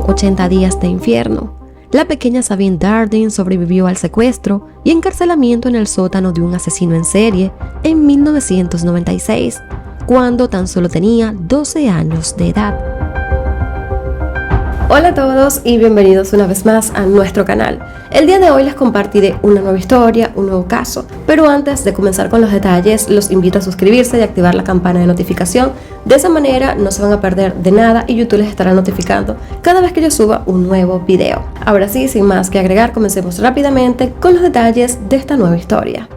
Fueron 80 días de infierno. La pequeña Sabine Darden sobrevivió al secuestro y encarcelamiento en el sótano de un asesino en serie en 1996, cuando tan solo tenía 12 años de edad. Hola a todos y bienvenidos una vez más a nuestro canal. El día de hoy les compartiré una nueva historia, un nuevo caso, pero antes de comenzar con los detalles, los invito a suscribirse y activar la campana de notificación. De esa manera no se van a perder de nada y YouTube les estará notificando cada vez que yo suba un nuevo video. Ahora sí, sin más que agregar, comencemos rápidamente con los detalles de esta nueva historia.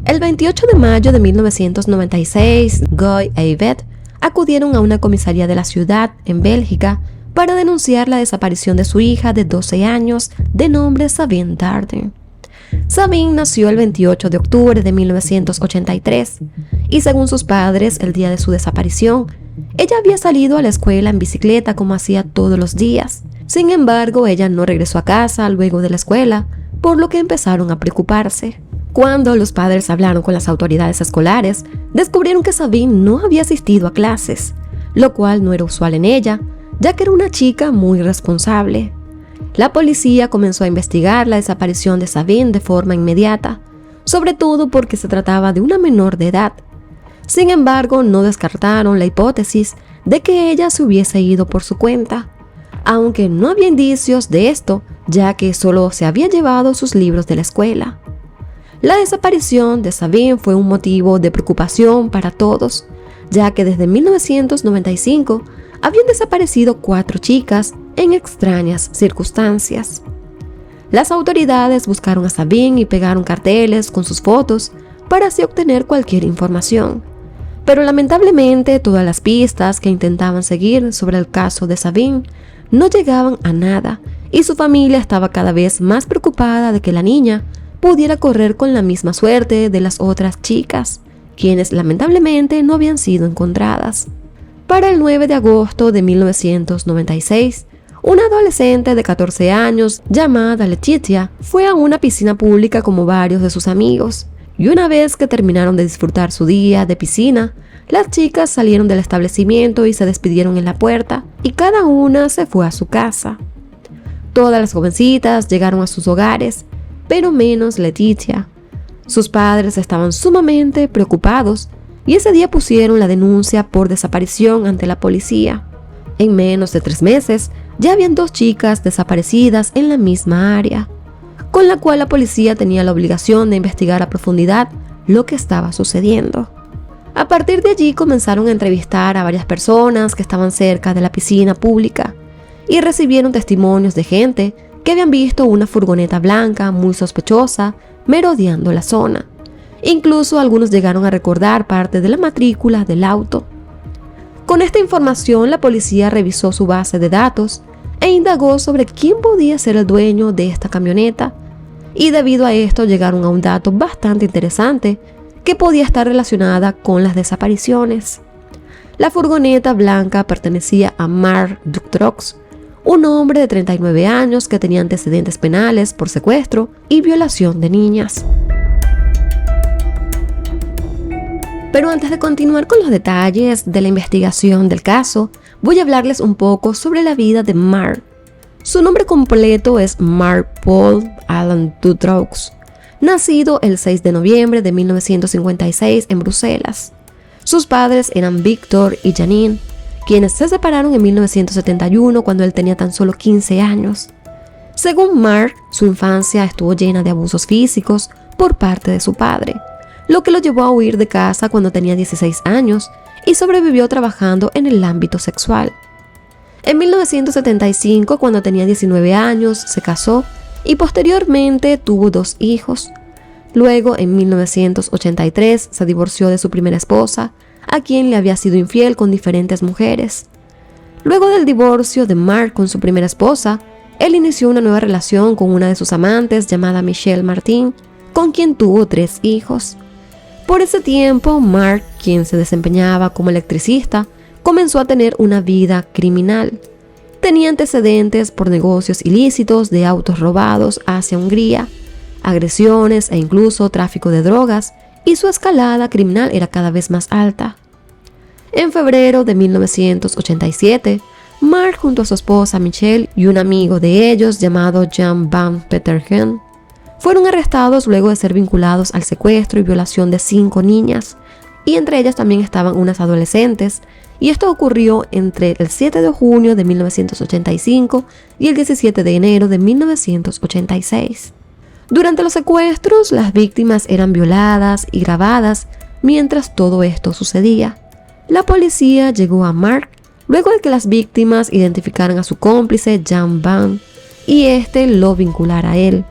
El 28 de mayo de 1996, Guy y Yvette acudieron a una comisaría de la ciudad, en Bélgica, para denunciar la desaparición de su hija de 12 años de nombre Sabine Darden. Sabine nació el 28 de octubre de 1983 y según sus padres, el día de su desaparición, ella había salido a la escuela en bicicleta como hacía todos los días. Sin embargo, ella no regresó a casa luego de la escuela, por lo que empezaron a preocuparse. Cuando los padres hablaron con las autoridades escolares, descubrieron que Sabine no había asistido a clases, lo cual no era usual en ella, ya que era una chica muy responsable. La policía comenzó a investigar la desaparición de Sabine de forma inmediata, sobre todo porque se trataba de una menor de edad. Sin embargo, no descartaron la hipótesis de que ella se hubiese ido por su cuenta, aunque no había indicios de esto, ya que solo se había llevado sus libros de la escuela. La desaparición de Sabine fue un motivo de preocupación para todos, ya que desde 1995 habían desaparecido 4 chicas en extrañas circunstancias. Las autoridades buscaron a Sabine y pegaron carteles con sus fotos para así obtener cualquier información. Pero lamentablemente todas las pistas que intentaban seguir sobre el caso de Sabine no llegaban a nada y su familia estaba cada vez más preocupada de que la niña pudiera correr con la misma suerte de las otras chicas, quienes lamentablemente no habían sido encontradas. Para el 9 de agosto de 1996, una adolescente de 14 años llamada Letitia fue a una piscina pública como varios de sus amigos, y una vez que terminaron de disfrutar su día de piscina, las chicas salieron del establecimiento y se despidieron en la puerta, y cada una se fue a su casa. Todas las jovencitas llegaron a sus hogares, pero menos Letitia. Sus padres estaban sumamente preocupados y ese día pusieron la denuncia por desaparición ante la policía. En menos de 3 meses ya habían 2 chicas desaparecidas en la misma área, con la cual la policía tenía la obligación de investigar a profundidad lo que estaba sucediendo. A partir de allí comenzaron a entrevistar a varias personas que estaban cerca de la piscina pública y recibieron testimonios de gente que habían visto una furgoneta blanca muy sospechosa merodeando la zona. Incluso algunos llegaron a recordar parte de la matrícula del auto. Con esta información, la policía revisó su base de datos e indagó sobre quién podía ser el dueño de esta camioneta, y debido a esto llegaron a un dato bastante interesante que podía estar relacionada con las desapariciones. La furgoneta blanca pertenecía a Mark Dutroux, un hombre de 39 años que tenía antecedentes penales por secuestro y violación de niñas. Pero antes de continuar con los detalles de la investigación del caso, voy a hablarles un poco sobre la vida de Mark. Su nombre completo es Mark Paul Alan Dutroux, nacido el 6 de noviembre de 1956 en Bruselas. Sus padres eran Victor y Janine, quienes se separaron en 1971 cuando él tenía tan solo 15 años. Según Mark, su infancia estuvo llena de abusos físicos por parte de su padre, lo que lo llevó a huir de casa cuando tenía 16 años y sobrevivió trabajando en el ámbito sexual. En 1975, cuando tenía 19 años, se casó y posteriormente tuvo 2 hijos. Luego, en 1983, se divorció de su primera esposa, a quien le había sido infiel con diferentes mujeres. Luego del divorcio de Mark con su primera esposa, él inició una nueva relación con una de sus amantes llamada Michelle Martin, con quien tuvo 3 hijos. Por ese tiempo, Mark, quien se desempeñaba como electricista, comenzó a tener una vida criminal. Tenía antecedentes por negocios ilícitos de autos robados hacia Hungría, agresiones e incluso tráfico de drogas, y su escalada criminal era cada vez más alta. En febrero de 1987, Mark junto a su esposa Michelle y un amigo de ellos llamado Jan van Petergem fueron arrestados luego de ser vinculados al secuestro y violación de 5 niñas, y entre ellas también estaban unas adolescentes, y esto ocurrió entre el 7 de junio de 1985 y el 17 de enero de 1986. Durante los secuestros, las víctimas eran violadas y grabadas mientras todo esto sucedía. La policía llegó a Mark luego de que las víctimas identificaran a su cómplice Jan van y este lo vinculara a él.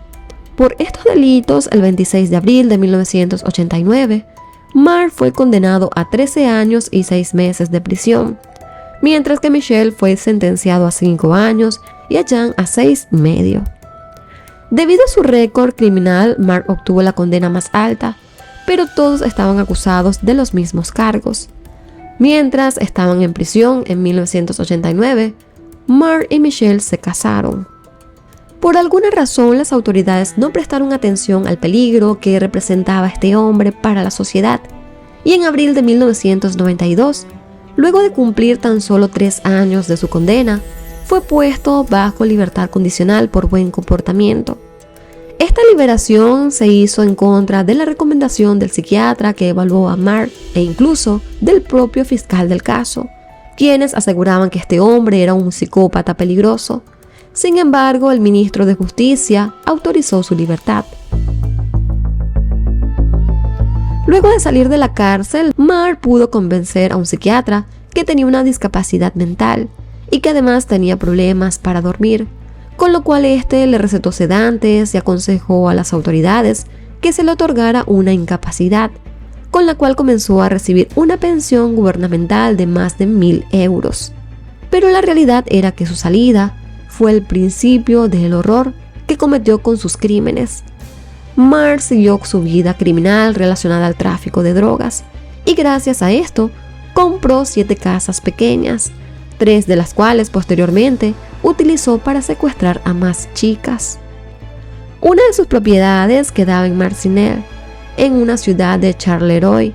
Por estos delitos, el 26 de abril de 1989, Mark fue condenado a 13 años y 6 meses de prisión, mientras que Michelle fue sentenciado a 5 años y a Jan a 6 y medio. Debido a su récord criminal, Mark obtuvo la condena más alta, pero todos estaban acusados de los mismos cargos. Mientras estaban en prisión en 1989, Mark y Michelle se casaron. Por alguna razón, las autoridades no prestaron atención al peligro que representaba este hombre para la sociedad, y en abril de 1992, luego de cumplir tan solo 3 años de su condena, fue puesto bajo libertad condicional por buen comportamiento. Esta liberación se hizo en contra de la recomendación del psiquiatra que evaluó a Mark e incluso del propio fiscal del caso, quienes aseguraban que este hombre era un psicópata peligroso. Sin embargo, el ministro de Justicia autorizó su libertad. Luego de salir de la cárcel, Mark pudo convencer a un psiquiatra que tenía una discapacidad mental y que además tenía problemas para dormir, con lo cual este le recetó sedantes y aconsejó a las autoridades que se le otorgara una incapacidad, con la cual comenzó a recibir una pensión gubernamental de más de 1.000 euros. Pero la realidad era que su salida fue el principio del horror que cometió con sus crímenes. Mark siguió su vida criminal relacionada al tráfico de drogas y gracias a esto compró 7 casas pequeñas, 3 de las cuales posteriormente utilizó para secuestrar a más chicas. Una de sus propiedades quedaba en Marcinelle, en una ciudad de Charleroi,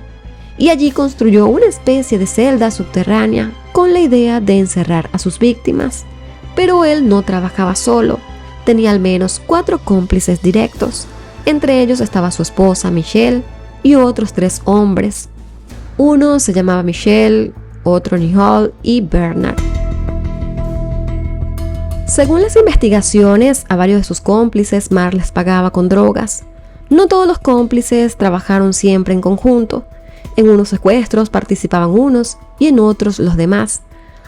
y allí construyó una especie de celda subterránea con la idea de encerrar a sus víctimas. Pero él no trabajaba solo, tenía al menos 4 cómplices directos. Entre ellos estaba su esposa Michelle y otros 3 hombres. Uno se llamaba Michelle, otro Nicole y Bernard. Según las investigaciones, a varios de sus cómplices Mark les pagaba con drogas. No todos los cómplices trabajaron siempre en conjunto. En unos secuestros participaban unos y en otros los demás,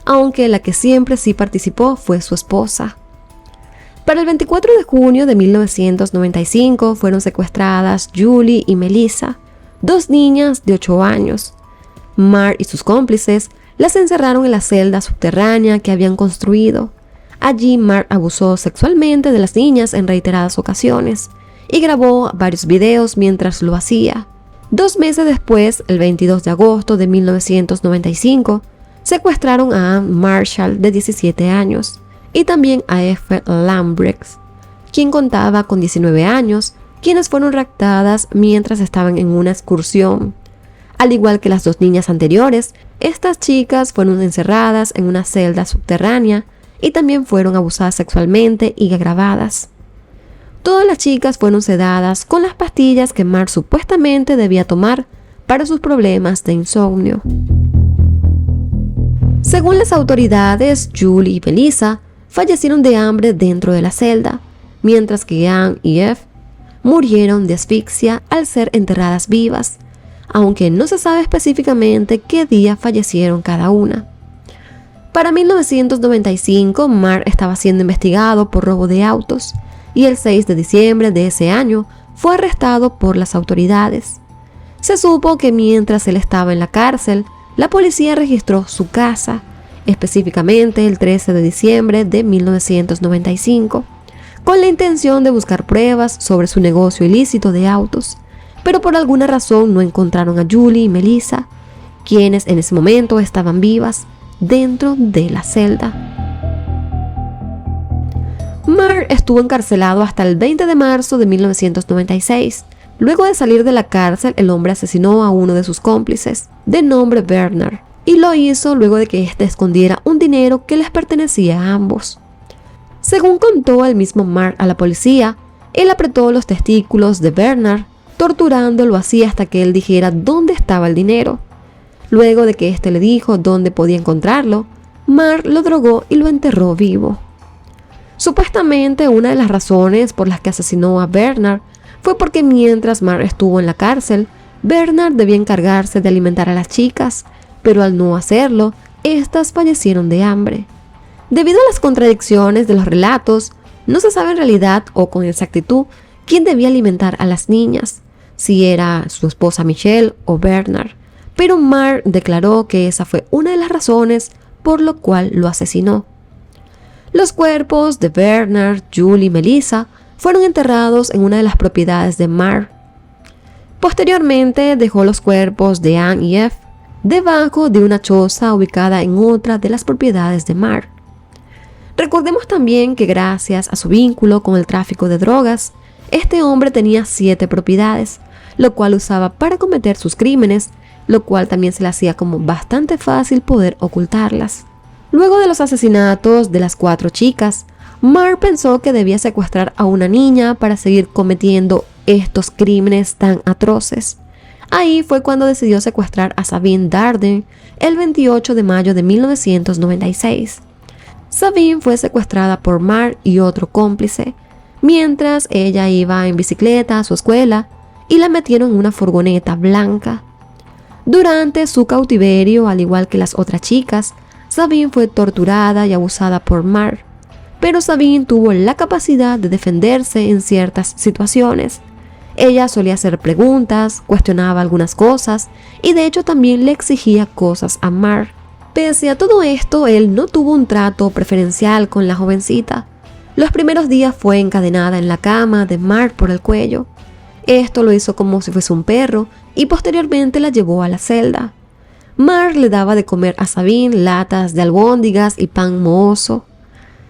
aunque la que siempre sí participó fue su esposa. Para el 24 de junio de 1995 fueron secuestradas Julie y Melissa, 2 niñas de 8 años. Mark y sus cómplices las encerraron en la celda subterránea que habían construido. Allí Mark abusó sexualmente de las niñas en reiteradas ocasiones y grabó varios videos mientras lo hacía. 2 meses después, el 22 de agosto de 1995, secuestraron a Anne Marshall, de 17 años, y también a F. Lambrecht, quien contaba con 19 años, quienes fueron raptadas mientras estaban en una excursión. Al igual que las 2 niñas anteriores, estas chicas fueron encerradas en una celda subterránea y también fueron abusadas sexualmente y grabadas. Todas las chicas fueron sedadas con las pastillas que Mark supuestamente debía tomar para sus problemas de insomnio. Según las autoridades, Julie y Melissa fallecieron de hambre dentro de la celda, mientras que Anne y F murieron de asfixia al ser enterradas vivas, aunque no se sabe específicamente qué día fallecieron cada una. Para 1995, Mark estaba siendo investigado por robo de autos y el 6 de diciembre de ese año fue arrestado por las autoridades. Se supo que mientras él estaba en la cárcel, la policía registró su casa, específicamente el 13 de diciembre de 1995, con la intención de buscar pruebas sobre su negocio ilícito de autos, pero por alguna razón no encontraron a Julie y Melissa, quienes en ese momento estaban vivas dentro de la celda. Mark estuvo encarcelado hasta el 20 de marzo de 1996. Luego de salir de la cárcel, el hombre asesinó a uno de sus cómplices, de nombre Bernard, y lo hizo luego de que éste escondiera un dinero que les pertenecía a ambos. Según contó el mismo Mark a la policía, él apretó los testículos de Bernard, torturándolo así hasta que él dijera dónde estaba el dinero. Luego de que éste le dijo dónde podía encontrarlo, Mark lo drogó y lo enterró vivo. Supuestamente una de las razones por las que asesinó a Bernard fue porque mientras Mark estuvo en la cárcel, Bernard debía encargarse de alimentar a las chicas, pero al no hacerlo, éstas fallecieron de hambre. Debido a las contradicciones de los relatos, no se sabe en realidad o con exactitud quién debía alimentar a las niñas, si era su esposa Michelle o Bernard, pero Mark declaró que esa fue una de las razones por lo cual lo asesinó. Los cuerpos de Bernard, Julie y Melissa fueron enterrados en una de las propiedades de Mark. Posteriormente dejó los cuerpos de Anne y F debajo de una choza ubicada en otra de las propiedades de Mark. Recordemos también que gracias a su vínculo con el tráfico de drogas, este hombre tenía 7 propiedades, lo cual usaba para cometer sus crímenes, lo cual también se le hacía como bastante fácil poder ocultarlas. Luego de los asesinatos de las 4 chicas, Mark pensó que debía secuestrar a una niña para seguir cometiendo estos crímenes tan atroces. Ahí fue cuando decidió secuestrar a Sabine Darden el 28 de mayo de 1996. Sabine fue secuestrada por Mark y otro cómplice, mientras ella iba en bicicleta a su escuela y la metieron en una furgoneta blanca. Durante su cautiverio, al igual que las otras chicas, Sabine fue torturada y abusada por Mark, pero Sabine tuvo la capacidad de defenderse en ciertas situaciones. Ella solía hacer preguntas, cuestionaba algunas cosas y de hecho también le exigía cosas a Mark. Pese a todo esto, él no tuvo un trato preferencial con la jovencita. Los primeros días fue encadenada en la cama de Mark por el cuello. Esto lo hizo como si fuese un perro y posteriormente la llevó a la celda. Mark le daba de comer a Sabine latas de albóndigas y pan mohoso.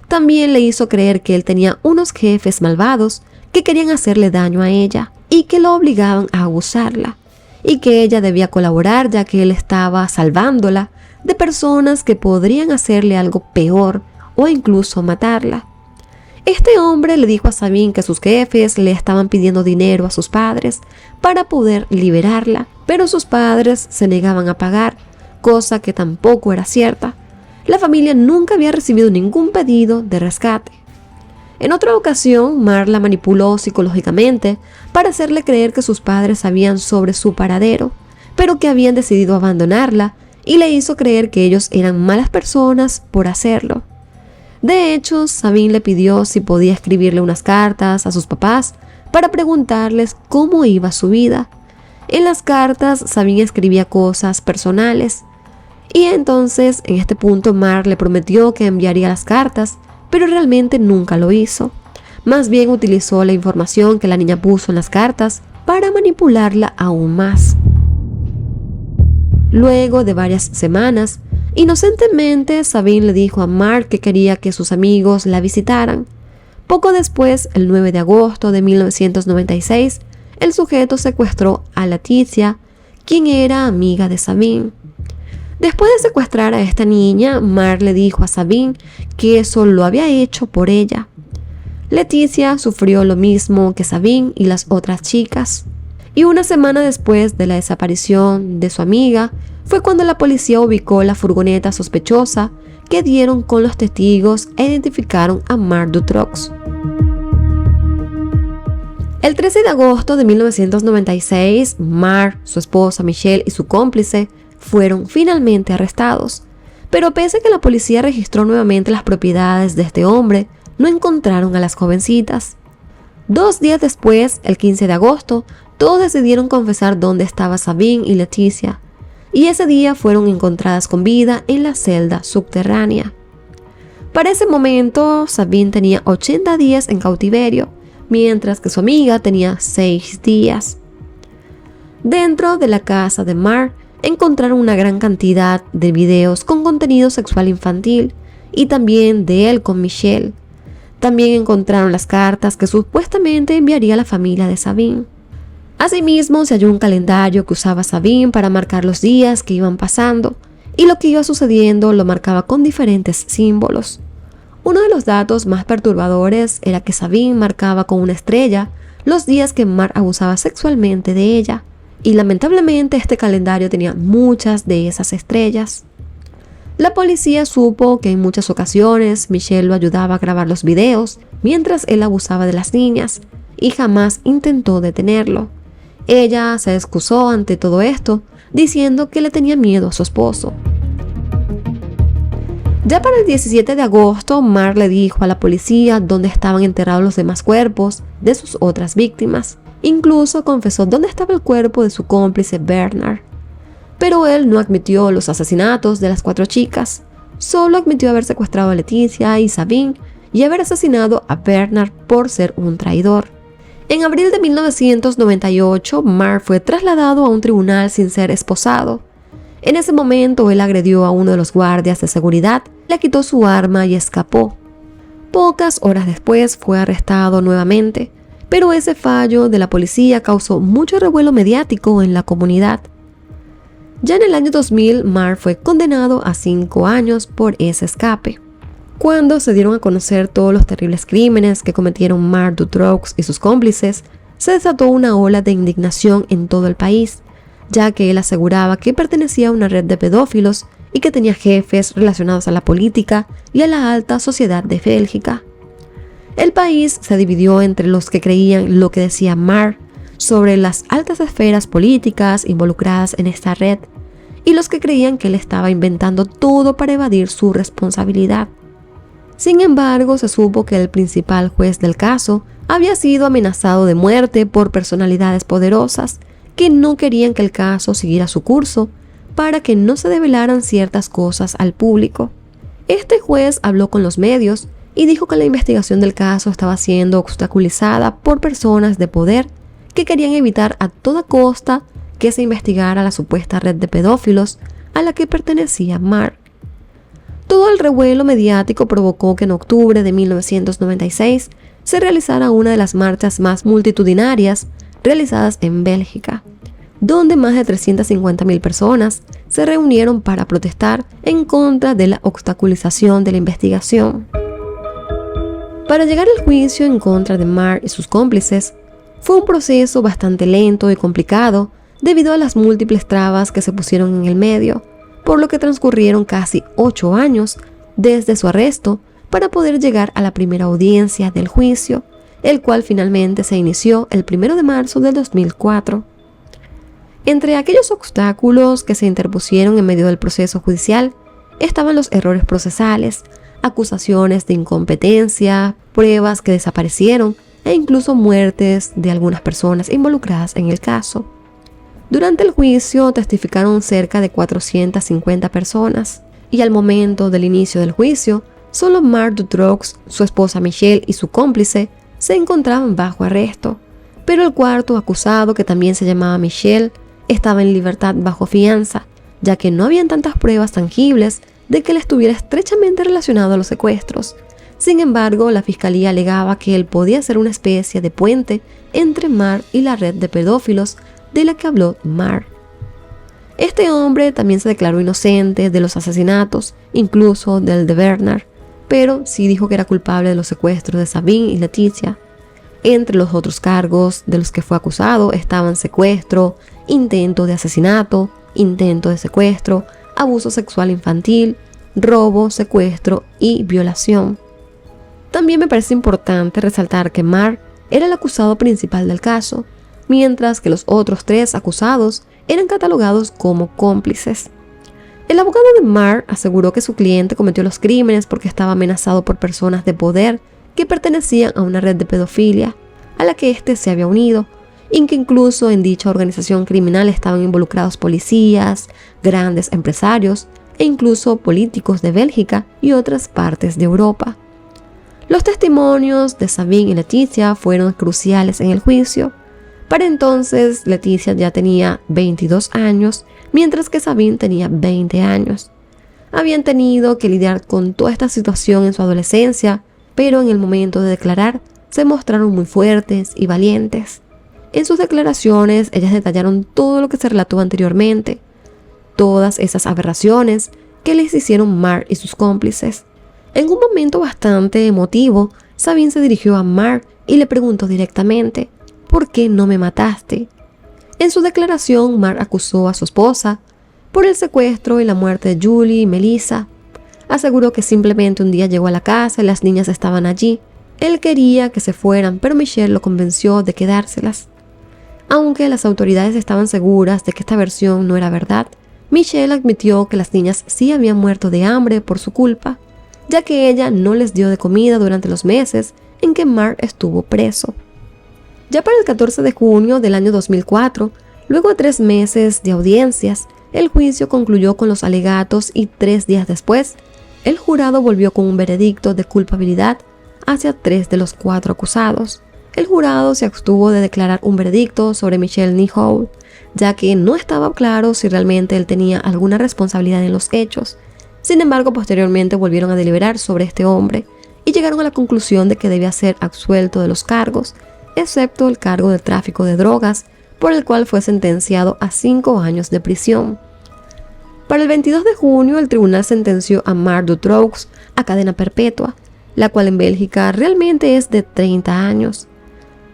También le hizo creer que él tenía unos jefes malvados que querían hacerle daño a ella y que lo obligaban a abusarla, y que ella debía colaborar ya que él estaba salvándola de personas que podrían hacerle algo peor o incluso matarla. Este hombre le dijo a Sabine que sus jefes le estaban pidiendo dinero a sus padres para poder liberarla, pero sus padres se negaban a pagar, cosa que tampoco era cierta. La familia nunca había recibido ningún pedido de rescate. En otra ocasión, Mark la manipuló psicológicamente para hacerle creer que sus padres sabían sobre su paradero, pero que habían decidido abandonarla, y le hizo creer que ellos eran malas personas por hacerlo. De hecho, Sabine le pidió si podía escribirle unas cartas a sus papás para preguntarles cómo iba su vida. En las cartas, Sabine escribía cosas personales, y entonces en este punto Mark le prometió que enviaría las cartas, pero realmente nunca lo hizo. Más bien utilizó la información que la niña puso en las cartas para manipularla aún más. Luego de varias semanas, inocentemente Sabine le dijo a Mark que quería que sus amigos la visitaran. Poco después, el 9 de agosto de 1996, el sujeto secuestró a Leticia, quien era amiga de Sabine. Después de secuestrar a esta niña, Mark le dijo a Sabine que eso lo había hecho por ella. Leticia sufrió lo mismo que Sabine y las otras chicas. Y una semana después de la desaparición de su amiga, fue cuando la policía ubicó la furgoneta sospechosa que dieron con los testigos e identificaron a Mark Dutroux. El 13 de agosto de 1996, Mark, su esposa Michelle y su cómplice fueron finalmente arrestados, pero pese a que la policía registró nuevamente las propiedades de este hombre, no encontraron a las jovencitas. 2 días después, el 15 de agosto, todos decidieron confesar dónde estaba Sabine y Leticia, y ese día fueron encontradas con vida en la celda subterránea. Para ese momento, Sabine tenía 80 días en cautiverio, mientras que su amiga tenía 6 días. Dentro de la casa de Mark, encontraron una gran cantidad de videos con contenido sexual infantil y también de él con Michelle. También encontraron las cartas que supuestamente enviaría la familia de Sabine. Asimismo, se halló un calendario que usaba Sabine para marcar los días que iban pasando y lo que iba sucediendo lo marcaba con diferentes símbolos. Uno de los datos más perturbadores era que Sabine marcaba con una estrella los días que Mark abusaba sexualmente de ella, y lamentablemente este calendario tenía muchas de esas estrellas. La policía supo que en muchas ocasiones Michelle lo ayudaba a grabar los videos mientras él abusaba de las niñas y jamás intentó detenerlo. Ella se excusó ante todo esto, diciendo que le tenía miedo a su esposo. Ya para el 17 de agosto, Mark le dijo a la policía dónde estaban enterrados los demás cuerpos de sus otras víctimas. Incluso confesó dónde estaba el cuerpo de su cómplice Bernard. Pero él no admitió los asesinatos de las 4 chicas. Solo admitió haber secuestrado a Leticia y Sabine y haber asesinado a Bernard por ser un traidor. En abril de 1998, Mark fue trasladado a un tribunal sin ser esposado. En ese momento, él agredió a uno de los guardias de seguridad, le quitó su arma y escapó. Pocas horas después fue arrestado nuevamente, pero ese fallo de la policía causó mucho revuelo mediático en la comunidad. Ya en el año 2000, Mark fue condenado a 5 años por ese escape. Cuando se dieron a conocer todos los terribles crímenes que cometieron Mark Dutroux y sus cómplices, se desató una ola de indignación en todo el país, ya que él aseguraba que pertenecía a una red de pedófilos y que tenía jefes relacionados a la política y a la alta sociedad de Bélgica. El país se dividió entre los que creían lo que decía Mark sobre las altas esferas políticas involucradas en esta red y los que creían que él estaba inventando todo para evadir su responsabilidad. Sin embargo, se supo que el principal juez del caso había sido amenazado de muerte por personalidades poderosas que no querían que el caso siguiera su curso para que no se develaran ciertas cosas al público. Este juez habló con los medios y dijo que la investigación del caso estaba siendo obstaculizada por personas de poder que querían evitar a toda costa que se investigara la supuesta red de pedófilos a la que pertenecía Mark. Todo el revuelo mediático provocó que en octubre de 1996 se realizara una de las marchas más multitudinarias realizadas en Bélgica, donde más de 350.000 personas se reunieron para protestar en contra de la obstaculización de la investigación. Para llegar al juicio en contra de Mark y sus cómplices, fue un proceso bastante lento y complicado debido a las múltiples trabas que se pusieron en el medio, por lo que transcurrieron casi 8 años desde su arresto para poder llegar a la primera audiencia del juicio, el cual finalmente se inició el 1 de marzo del 2004. Entre aquellos obstáculos que se interpusieron en medio del proceso judicial estaban los errores procesales, acusaciones de incompetencia, pruebas que desaparecieron e incluso muertes de algunas personas involucradas en el caso. Durante el juicio testificaron cerca de 450 personas y al momento del inicio del juicio, solo Mark Dutroux, su esposa Michelle y su cómplice se encontraban bajo arresto, pero el cuarto acusado, que también se llamaba Michelle, estaba en libertad bajo fianza, ya que no habían tantas pruebas tangibles de que él estuviera estrechamente relacionado a los secuestros. Sin embargo, la fiscalía alegaba que él podía ser una especie de puente entre Mark y la red de pedófilos de la que habló Mark. Este hombre también se declaró inocente de los asesinatos, incluso del de Bernard, pero sí dijo que era culpable de los secuestros de Sabine y Leticia. Entre los otros cargos de los que fue acusado estaban secuestro, intento de asesinato, intento de secuestro, abuso sexual infantil, robo, secuestro y violación. También me parece importante resaltar que Mark era el acusado principal del caso, mientras que los otros 3 acusados eran catalogados como cómplices. El abogado de Mark aseguró que su cliente cometió los crímenes porque estaba amenazado por personas de poder que pertenecían a una red de pedofilia a la que éste se había unido, y que incluso en dicha organización criminal estaban involucrados policías, grandes empresarios e incluso políticos de Bélgica y otras partes de Europa. Los testimonios de Sabine y Leticia fueron cruciales en el juicio. Para entonces, Leticia ya tenía 22 años, mientras que Sabine tenía 20 años. Habían tenido que lidiar con toda esta situación en su adolescencia, pero en el momento de declarar, se mostraron muy fuertes y valientes. En sus declaraciones, ellas detallaron todo lo que se relató anteriormente. todas esas aberraciones que les hicieron Mark y sus cómplices. En un momento bastante emotivo, Sabine se dirigió a Mark y le preguntó directamente: ¿por qué no me mataste? En su declaración, Mark acusó a su esposa por el secuestro y la muerte de Julie y Melissa. Aseguró que simplemente un día llegó a la casa y las niñas estaban allí. Él quería que se fueran, pero Michelle lo convenció de quedárselas. Aunque las autoridades estaban seguras de que esta versión no era verdad, Michelle admitió que las niñas sí habían muerto de hambre por su culpa, ya que ella no les dio de comida durante los meses en que Mark estuvo preso. Ya para el 14 de junio del año 2004, luego de 3 meses de audiencias, el juicio concluyó con los alegatos y 3 días después, el jurado volvió con un veredicto de culpabilidad hacia 3 de los 4 acusados. El jurado se abstuvo de declarar un veredicto sobre Michelle Nihoul, ya que no estaba claro si realmente él tenía alguna responsabilidad en los hechos. Sin embargo, posteriormente volvieron a deliberar sobre este hombre y llegaron a la conclusión de que debía ser absuelto de los cargos, excepto el cargo de tráfico de drogas, por el cual fue sentenciado a 5 años de prisión. Para el 22 de junio, el tribunal sentenció a Mark Dutroux a cadena perpetua, la cual en Bélgica realmente es de 30 años.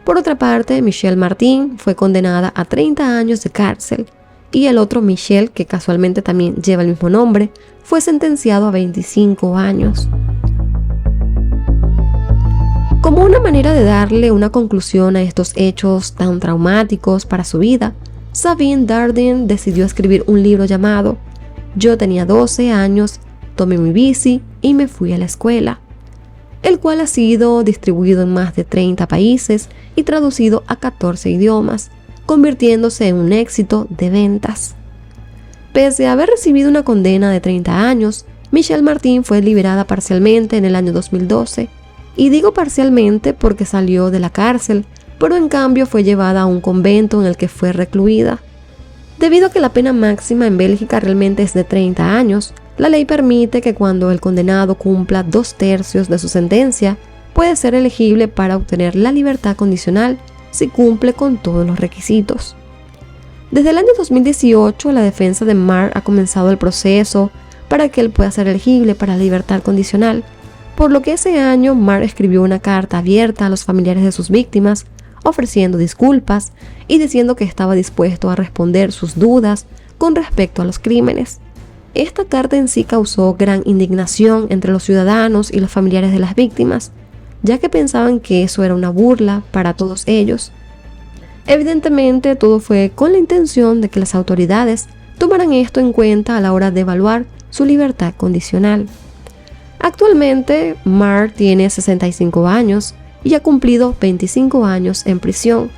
Por otra parte, Michelle Martin fue condenada a 30 años de cárcel, y el otro Michel, que casualmente también lleva el mismo nombre, fue sentenciado a 25 años. Como una manera de darle una conclusión a estos hechos tan traumáticos para su vida, Sabine Dardenne decidió escribir un libro llamado Yo tenía 12 años, tomé mi bici y me fui a la escuela, el cual ha sido distribuido en más de 30 países y traducido a 14 idiomas, convirtiéndose en un éxito de ventas. Pese a haber recibido una condena de 30 años, Michelle Martin fue liberada parcialmente en el año 2012, y digo parcialmente porque salió de la cárcel, pero en cambio fue llevada a un convento en el que fue recluida. Debido a que la pena máxima en Bélgica realmente es de 30 años, la ley permite que cuando el condenado cumpla 2/3 de su sentencia, puede ser elegible para obtener la libertad condicional si cumple con todos los requisitos. Desde el año 2018, la defensa de Mark ha comenzado el proceso para que él pueda ser elegible para la libertad condicional, por lo que ese año Mark escribió una carta abierta a los familiares de sus víctimas, ofreciendo disculpas y diciendo que estaba dispuesto a responder sus dudas con respecto a los crímenes. Esta carta en sí causó gran indignación entre los ciudadanos y los familiares de las víctimas, ya que pensaban que eso era una burla para todos ellos. Evidentemente, todo fue con la intención de que las autoridades tomaran esto en cuenta a la hora de evaluar su libertad condicional. Actualmente, Mark tiene 65 años y ha cumplido 25 años en prisión,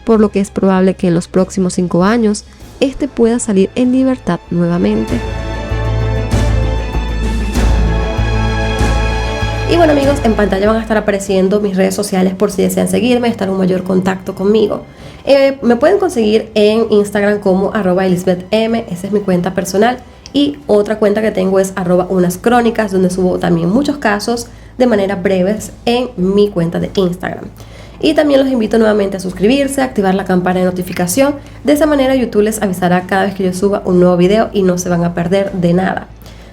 por lo que es probable que en los próximos 5 años este pueda salir en libertad nuevamente. Y bueno amigos, en pantalla van a estar apareciendo mis redes sociales por si desean seguirme, estar en un mayor contacto conmigo. Me pueden conseguir en Instagram como @ElisbethM, esa es mi cuenta personal. Y otra cuenta que tengo es @unascrónicas, donde subo también muchos casos de manera breves en mi cuenta de Instagram. Y también los invito nuevamente a suscribirse, a activar la campana de notificación. De esa manera YouTube les avisará cada vez que yo suba un nuevo video y no se van a perder de nada.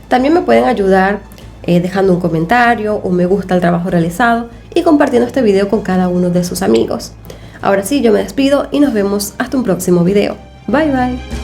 También me pueden ayudar dejando un comentario, un me gusta al trabajo realizado y compartiendo este video con cada uno de sus amigos. Ahora sí, yo me despido y nos vemos hasta un próximo video. Bye bye.